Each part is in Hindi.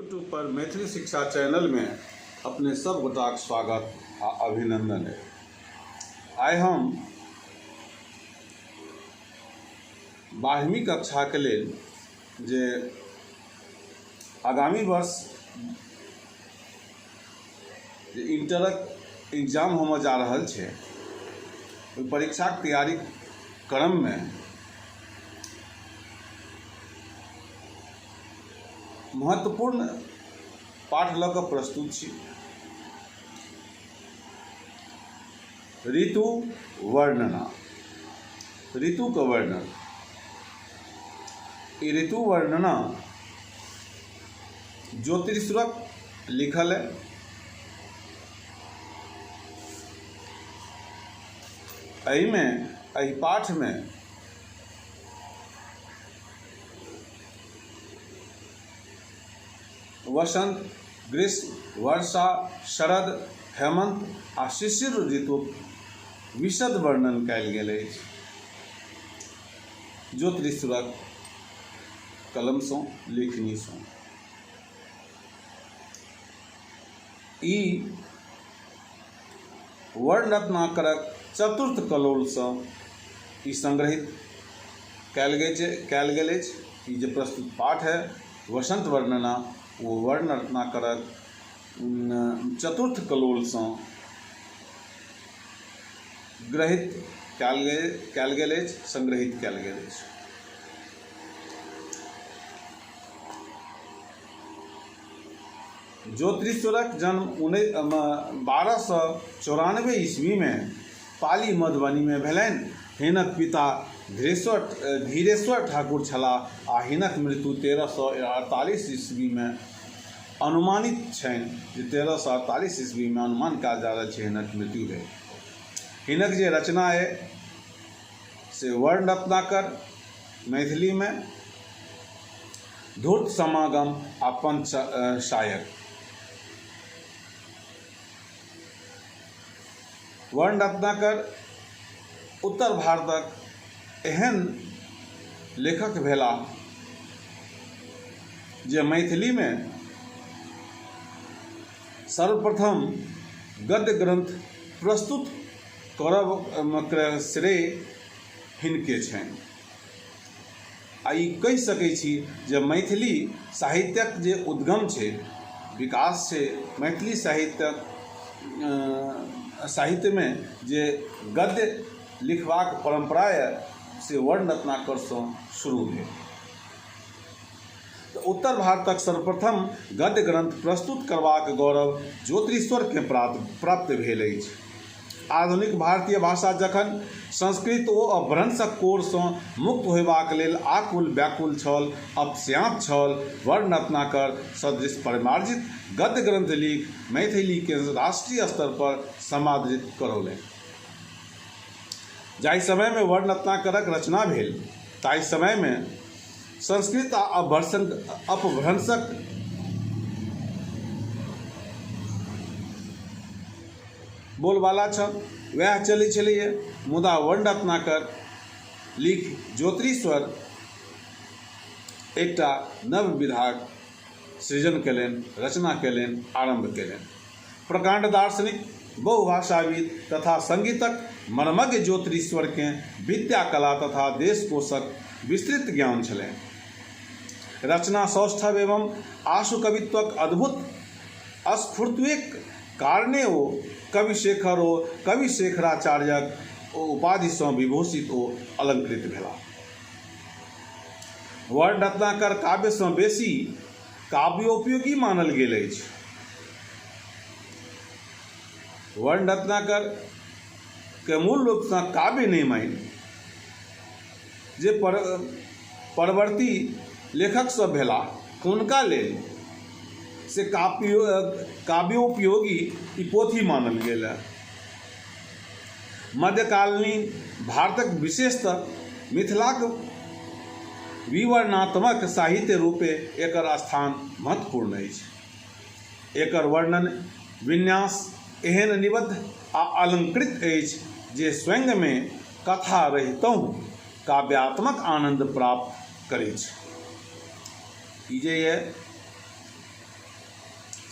यूट्यूब पर मैथिली शिक्षा चैनल में अपने सब गोटाक स्वागत आ अभिनंदन है। आइ हम 12वीं कक्षा के लेल जे आगामी वर्ष जे इंटरक एग्जाम होमे जा रहल छै, ओहि परीक्षाक तैयारी क्रम में महत्वपूर्ण पाठ लऽ कऽ प्रस्तुत छी। ऋतु वर्णना, ऋतु का वर्णन। ई ऋतु वर्णना ज्योतिषक लिखल है। एहि पाठ में वसंत, ग्रीष्म, वर्षा, शरद, हेमंत आ शिशिर ऋतुक विशद वर्णन कयल गेल अछि। ज्योतिषक कलम सँ, लेखनी सँ। ई वर्ण रत्नाकरक चतुर्थ कलोल सँ ई संग्रहित कयल गेल अछि। ई जे प्रस्तुत पाठ है वसंत वर्णना, वो वर्ण रत्नाकरक चतुर्थ कलोल सँ ग्रहित कयल गेल अछि, संग्रहित कयल गेल अछि। ज्योतिषक जन्म 1294 ईस्वी में पाली मधुबनी में भेलनि। हिनक पिता धीरेश्वर ठाकुर छलाह आ हिनक मृत्यु 1348 ईस्वी में अनुमानित छनि। जे 1348 ईस्वी में अनुमान कयल जा रहल छै हिनक मृत्यु भेल। हिनक जे रचना है से वर्ण रत्नाकर, मैथिली में धूर्त समागम आ पंच शायक। वर्ण रत्नाकर उत्तर भारतक एहन लेखक भेला जे मैथिली में सर्वप्रथम गद्य ग्रंथ प्रस्तुत करब श्रेय हिनके छनि। आ ई कहि सकै छी जे मैथिली साहित्यक जे उद्गम छै, विकास छै, मैथिली साहित्य में जे गद्य लिखबाक परंपरा है से वर्ण रत्नाकर सँ शुरू भेल। तो उत्तर भारतक सर्वप्रथम गद्य ग्रंथ प्रस्तुत करबाक गौरव ज्योतिषर के प्राप्त भेल अछि। आधुनिक भारतीय भाषा जखन संस्कृत ओ अपभ्रंशक कोर सँ मुक्त होयबाक लेल आकुल व्याकुल छल, अपस्यांत छल, वर्ण रत्नाकर सदृश परिमार्जित गद्य ग्रंथ लिख मैथिली के राष्ट्रीय स्तर पर समादृत करौलनि। जाहि समय में वर्ण रत्नाकरक रचना भेल, ताहि समय में संस्कृत आ अपभ्रंशक बोलबाला छल, वएह चलै छलैए। मुदा वर्ण रत्नाकर लिख ज्योतिषर एकटा नव विधाक सृजन कयलनि, रचना कयलनि, आरंभ कयलनि। प्रकांड दार्शनिक, बहुभाषाविद तथा संगीतक मर्मज्ञ ज्योतिषर के विद्या, कला तथा देशकोशक विस्तृत ज्ञान छलनि। रचना सौष्ठव एवं आशु कवित्वक अद्भुत स्फूर्तिक कारणे ओ कविशेखर ओ कविशेखराचार्यक उपाधि सँ विभूषित ओ अलंकृत भेलाह। वर्ण रत्नाकर काव्य सँ बेसी काव्योपयोगी मानल गेल अछि। वर्ण रत्नाकर के मूल रूप सँ काव्य नहि मानि, जे परवर्ती लेखक सब भेलाह हुनका लेल से काव्योपयोगी ई पोथी मानल गेल है। मध्यकालीन भारतक विशेषतः मिथिलाक विवरणात्मक साहित्य रूपे एकर स्थान महत्वपूर्ण अछि। एकर वर्णन विन्यास एहन निबद्ध आ अलंकृत अछि जे स्वयं में कथा रहितहु काव्यात्मक आनंद प्राप्त करै छै। ई जे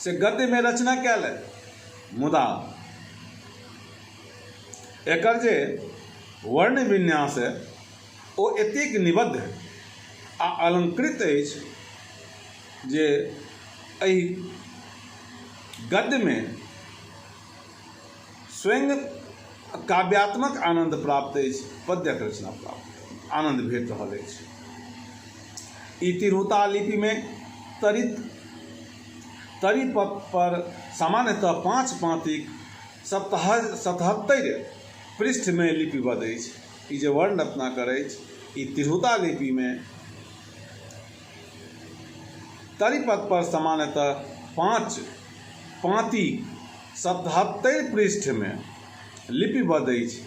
से गद्य में रचना कयल है, मुदा एकर जे वर्ण विन्यास है ओ एतेक निबद्ध आ अलंकृत अछि जे एहि गद्य में स्वयं काव्यात्मक आनंद प्राप्त अछि, पद्यक रचना प्राप्त आनंद भेट रहल अछि। ई तिरहुता लिपि में तरी पथ पर सामान्यतः 5 पाँतिक 77 पृष्ठ में लिपिबद्ध अछि। ई जे वर्ण रत्नाकर अछि, ई तिरहुता लिपि में तरी पथ पर सामान्यतः 5 पाँतिक 77 पृष्ठ में लिपिबद्ध अछि,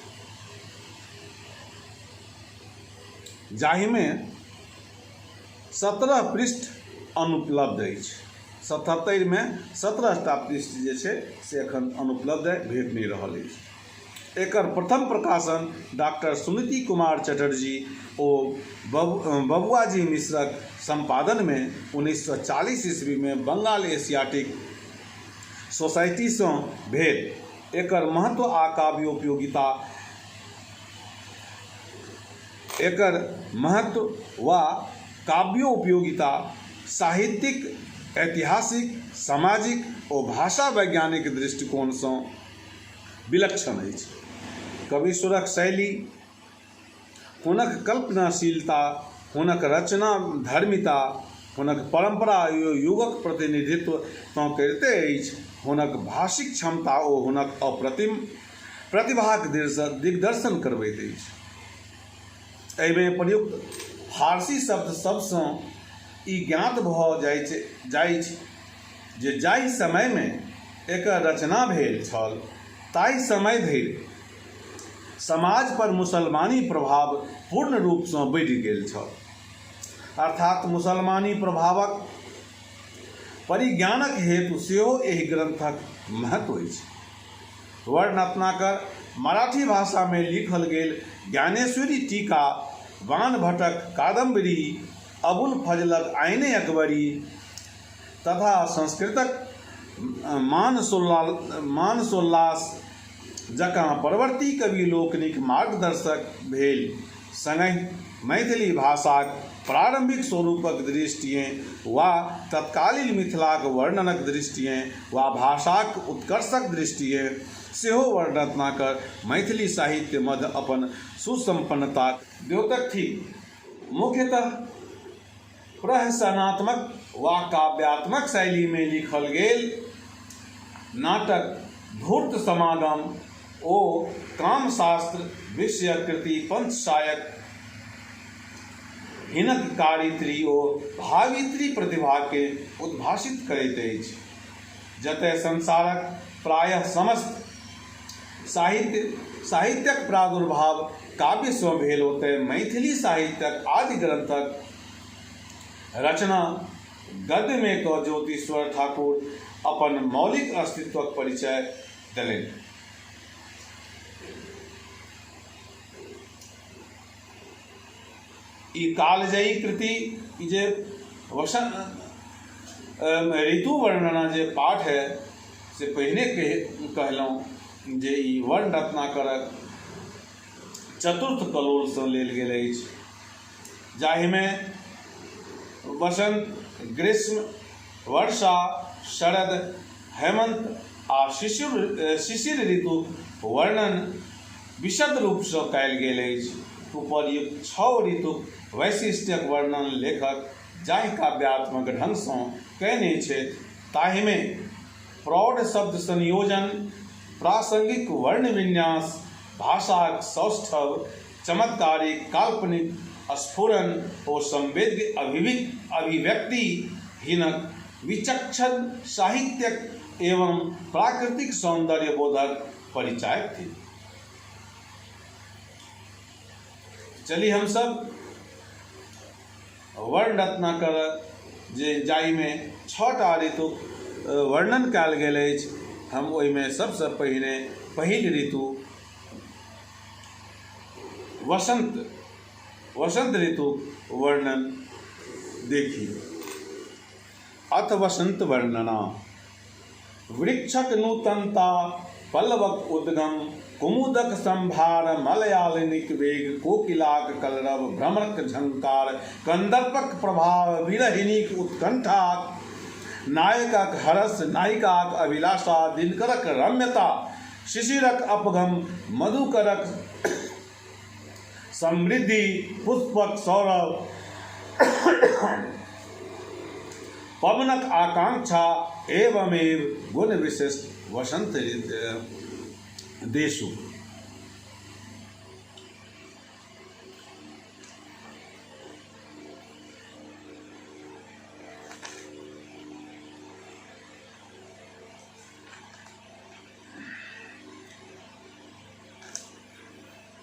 जाहि में 17 पृष्ठ अनुपलब्ध अछि। 77 में 17टा पृष्ठ जे छै से एखन अनुपलब्ध है, भेट नहीं रहल अछि। एकर प्रथम प्रकाशन डॉक्टर सुनीति कुमार चटर्जी ओ बबुआजी मिश्रक संपादन में 1940 ईस्वी में बंगाल एशियाटिक सोसाइटी से भेल। एकर महत्व आ काव्योपयोगिता एकर महत्व वा काव्योपयोगिता साहित्यिक, ऐतिहासिक, सामाजिक और भाषा वैज्ञानिक दृष्टिकोण से विलक्षण अछि। कवीश्वरक शैली, हुनक कल्पनाशीलता, हुनक रचना धर्मिता, हुनक परंपरा युगक प्रतिनिधित्व तो करते अछि, हुनक भाषिक क्षमता ओ हुनक अप्रतिम प्रतिभाक दिग्दर्शन करबैत अछि। एहिमे प्रयुक्त फारसी शब्द सबसँ ई ज्ञात भऽ जाइ छै जे जाहि समय में एकर रचना भेल छल ताहि समय धरि समाज पर मुसलमानी प्रभाव पूर्ण रूप से बढ़ि गेल छल। अर्थात मुसलमानी प्रभावक परिज्ञानक हेतु सेहो एहि ग्रंथक महत्व अछि। वर्ण रत्नाकर मराठी भाषा में लिखल गेल ज्ञानेश्वरी टीका, बाण भट्टक कादम्बरी, अबुल फजलक आइने अकबरी तथा संस्कृतक मानसोल्लास जकाँ परवर्ती कवि लोकनिक मार्गदर्शक भेल। संगहि मैथिली भाषाक प्रारंभिक स्वरूपक दृष्टिएँ वा तत्कालीन मिथिलाक वर्णनक दृष्टिएँ वा भाषाक उत्कर्षक दृष्टिएँ सेहो वर्ण रत्नाकर मैथिली साहित्य मध्य अपन सुसंपन्नताक द्योतक थी। मुख्यतः प्रहसनात्मक वा काव्यात्मक शैली में लिखल गेल नाटक धूर्त समागम ओ कामशास्त्र विषयक कृति पंचसायक हिनक कारित्री ओ भावित्री प्रतिभा के उद्भाषित करैत अछि। जतय संसारक प्रायः समस्त साहित्यक प्रादुर्भाव काव्य सँ भेल, ओतय मैथिली साहित्यक आदि ग्रंथक रचना गद्य में क ज्योतिश्वर ठाकुर अपन मौलिक अस्तित्वक परिचय देलनि। ई कालजयी कृति जे ऋतु वर्णना जे पाठ है से पहिने कहलहुँ जे ई वर्ण रत्नाकरक चतुर्थ कलोल सँ लेल गेल अछि, जाहिमे वसंत, ग्रीष्म, वर्षा, शरद, हेमंत आ शिशिर ऋतु वर्णन विशद रूप से कयल गेल अछि। उपर्युक्त 6 ऋतुक वैशिष्ट्यक वर्णन लेखक जाहि काव्यात्मक ढंग सँ कयने छथि ताहिमे प्रौढ़ शब्द संयोजन, प्रासंगिक वर्ण विन्यास, भाषाक सौष्ठव, चमत्कारिक काल्पनिक स्फुरन और संवेद्य अभिव्यक्ति हिनक विचक्षण साहित्यक एवं प्राकृतिक सौंदर्य बोधक परिचायक थी। चलिए हम सब वर्ण रत्नाकर जे जाहि में 6टा ऋतु वर्णन कयल गेल अछि, हम ओहिमे सबसे पहिल ऋतु वसंत ऋतु वर्णन देखी। अथ वसंत वर्णना। वृक्षक नूतनता पल्लवक उद्गम कुमुदक संभार मलयालिनिक वेग कोकिलाक कलरव भ्रमरक झंकार कंदर्पक प्रभाव विरहिनीक उत्कंठा नायकक हरस नायिकाक अभिलाषा दिनकरक रम्यता शिशिरक अपगम मधुकरक समृद्धि पुष्पक सौरभ पवनक आकांक्षा एवमेव गुण विशिष्ट वसंत देशु।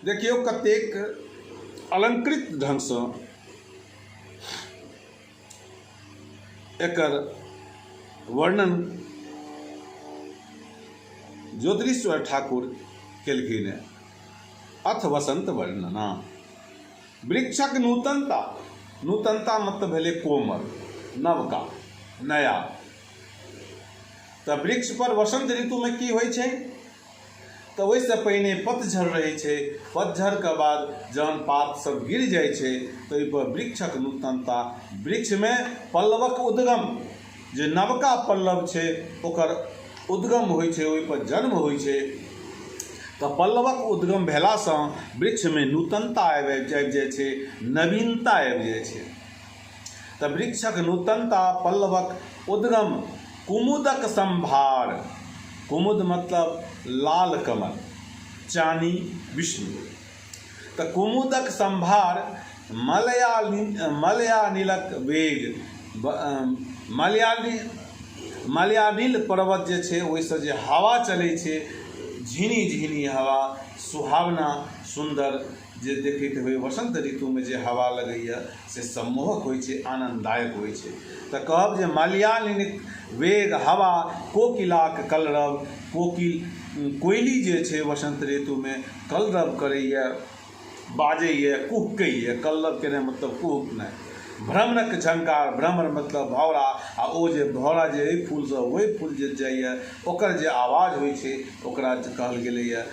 देखियो कतेक अलंकृत ढंग से एकर वर्णन ज्योतिरीश्वर ठाकुर केलखिन है। अथ वसंत वर्णना वृक्षक नूतनता, नूतनता मतलब भेलै कोमल, नवका, नया। तऽ वृक्ष पर वसंत ऋतु में की होइ छै तऽ ओहिसँ पहिने पतझड़ रहै छै, पतझड़ के बाद जहन पात सब गिर जाइ छै तऽ ओहिपर वृक्षक नूतनता, वृक्ष में पल्लवक उद्गम, जे नवका पल्लव छै ओकर उद्गम होइ छै, ओहि पर जन्म होइ छै। तऽ पल्लवक उद्गम भेलासँ वृक्ष में नूतनता आबि जाइ छै, नवीनता आबि जाइ छै। तऽ वृक्षक नूतनता पल्लवक उद्गम कुमुदक संभार, कुमुद मतलब लाल कमल, चानी विष्णु। तऽ कुमुदक संभार मलयानिलक वेग, मलयानिल पर्वत जे छै ओहिसँ जे हवा चलै छै, झिनी झिनी हवा, सुहावना सुंदर, जे देखैत हुए वसंत ऋतु में जे हवा लगैया से सम्मोहक होइ छै, आनंददायक होइ छै। तऽ कहब जे मलयानिक वेग हवा, कोकिलाक कलरव, कोयली जे छै वसंत ऋतु में कलरव करैया, बाजैया, कुहकैया। कलरव के मतलब कुहकनाइ। भ्रमरक झंकार, भ्रमर मतलब भौरा, आ ओ जे भौरा जे एहि फूलसँ ओहि फूल जे जाइए ओकर जे आवाज होइ छै ओकरा कहल गेलैए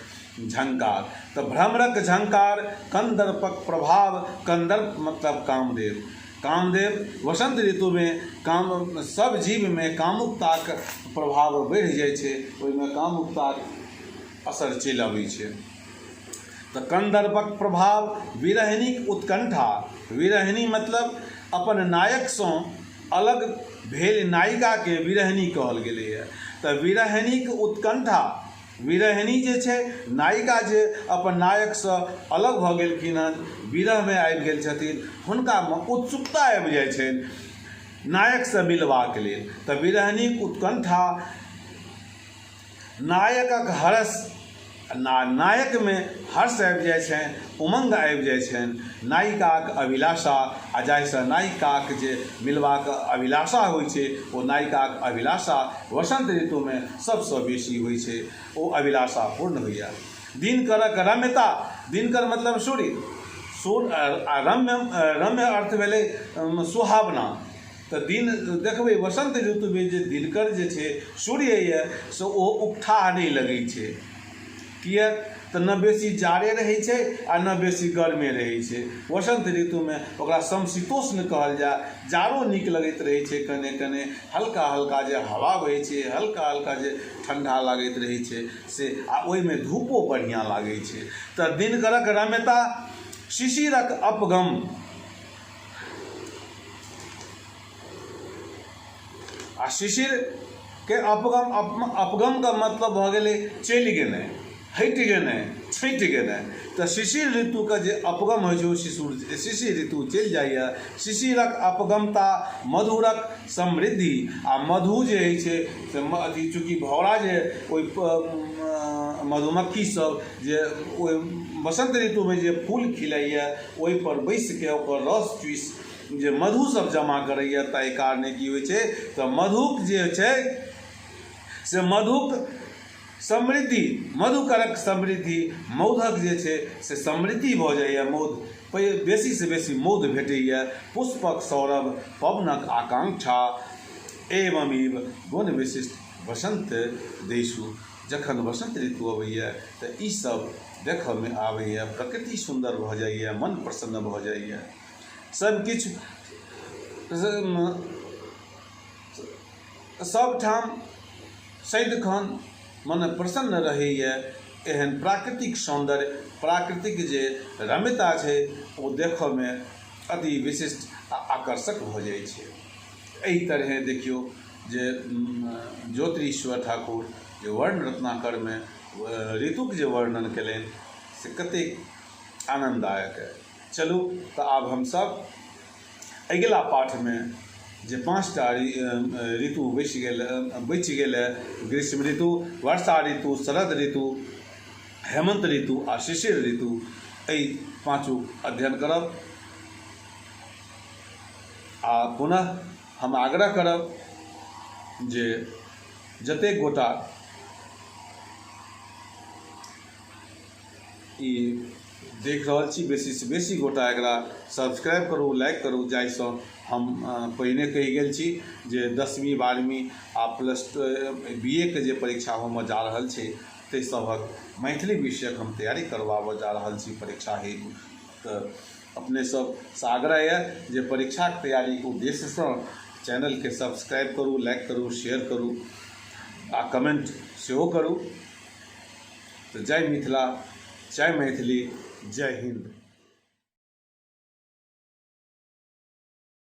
झंकार। तऽ भ्रमरक झंकार, कंदर्पक प्रभाव, कंदर्प मतलब कामदेव। कामदेव वसंत ऋतु में काम, सब जीव में कामुकताक प्रभाव बढ़ि जाइ छै, ओहिमे कामुकताक असर चलि अबै छै। तऽ कंदर्पक प्रभाव, विरहिनीक उत्कंठा, विरहिनी मतलब अपन नायकसँ अलग भेल नायिका के विरहिनी कहल गेलैए। तऽ विरहिनीक उत्कंठा, विरहिनी जे छै नायिका जे अपन नायकसँ अलग भऽ गेलखिन हँ, विरहमे आबि गेल छथिन, हुनकामे उत्सुकता आबि जाइ छनि नायकसँ मिलबाक लेल। तऽ विरहिनीक उत्कंठा, नायकक हर्ष, नायक में हर्ष आबि जाइ छनि, उमंग आबि जाइ छनि, नायिकाक अभिलाषा, आ जाहिसँ नायिकाक जे मिलबाक अभिलाषा होइ छै ओ नायिकाक अभिलाषा वसंत ऋतु में सबसँ बेसी होइ छै, ओ अभिलाषा पूर्ण होइए। दिनकरक रम्यता, दिनकर मतलब सूर्य, रम्य अर्थ भेलै सुहावना। तऽ दिन देखबै वसंत ऋतु में जे दिनकर जे छै सूर्य यए से ओ उकठाह नहि लगै छै। किएक तऽ न बेसी जाड़े रहै छै आ न बेसी गर्मे रहै छै। वसंत ऋतु में ओकरा समशीतोष्ण कहल जाय, जाड़ो नीक लगैत रहै छै, कने कने हल्का हल्का जे हवा बहै छै, हल्का हल्का जे ठंडा लागैत रहै छै से, आ ओहिमे धूपो बढ़िआँ लागै छै। तऽ दिनकरक रम्यता, शिशिरक अपगम, आ शिशिर के अपगम का मतलब भऽ गेलै चलि गेनाइ, हटि गेनाइ, छँटि गेनाइ। तऽ शिशिर ऋतु के जे अपगम होइ छै ओ शिशिर ऋतु चलि जाइए। शिशिरक अपगमता, मधुरक समृद्धि, आ मधु जे होइ छै से अथी, चूँकि भौरा जे ओहि मधुमक्खी सब जे ओहि वसंत ऋतु में जे फूल खिलैए ओहिपर बैसिके ओकर रस चूसि जे मधु सब जमा करैए, ताहि कारणे की होइ छै तऽ मधुक जे छै से मधुक समृद्धि, मधुकरक समृद्धि, मौधक जे छै से समृद्धि भऽ जाइए, मौध बेसीसँ बेसी मौध भेटैए। पुष्पक सौरभ, पवनक आकांक्षा, एवमेव गुण विशिष्ट वसंत देशु जखन वसंत ऋतु अबैया तऽ ई सब देखऽ में आबैया, प्रकृति सुंदर भऽ जाइए, मन प्रसन्न भऽ जाइए, सबकिछु सबठाम सदिखन मन प्रसन्न रहैए। एहन प्राकृतिक सौंदर्य, प्राकृतिक जे रम्यता छै ओ देखऽ में अति विशिष्ट आ आकर्षक भऽ जाइ छै। एहि तरहे देखियौ जे ज्योतिरीश्वर ठाकुर जे वर्ण रत्नाकर में ऋतुक जे वर्णन कयलनि से कतेक आनंददायक है। चलू तऽ आब हमसब अगिला पाठ में जे 5टा ऋतु बचि गेल, ग्रीष्म ऋतु, वर्षा ऋतु, शरद ऋतु, हेमंत ऋतु आ शिशिर ऋतु, एहि 5 अध्ययन करब। आ पुनः हम आग्रह करब जे जतेक गोटा ई देख रहल छी, बेसी से बेसी गोटा एकरा सब्सक्राइब करू, लाइक करू, जाहिसँ हम पहिने कहि गेल छी जे 10वीं 12वीं आ BA के जे परीक्षा होमऽ जा रहल छै ताहि सभक मैथिली विषयक हम तैयारी करबाबऽ जा रहल छी परीक्षा हेतु। तऽ अपने सबसँ आग्रह यऽ जे परीक्षाक तैयारीके उद्देश्यसँ चैनलके सब्सक्राइब करू, लाइक करू, शेयर करू आ कमेंट सेहो करू। तऽ जय मिथिला, जय मैथिली, जय हिंद।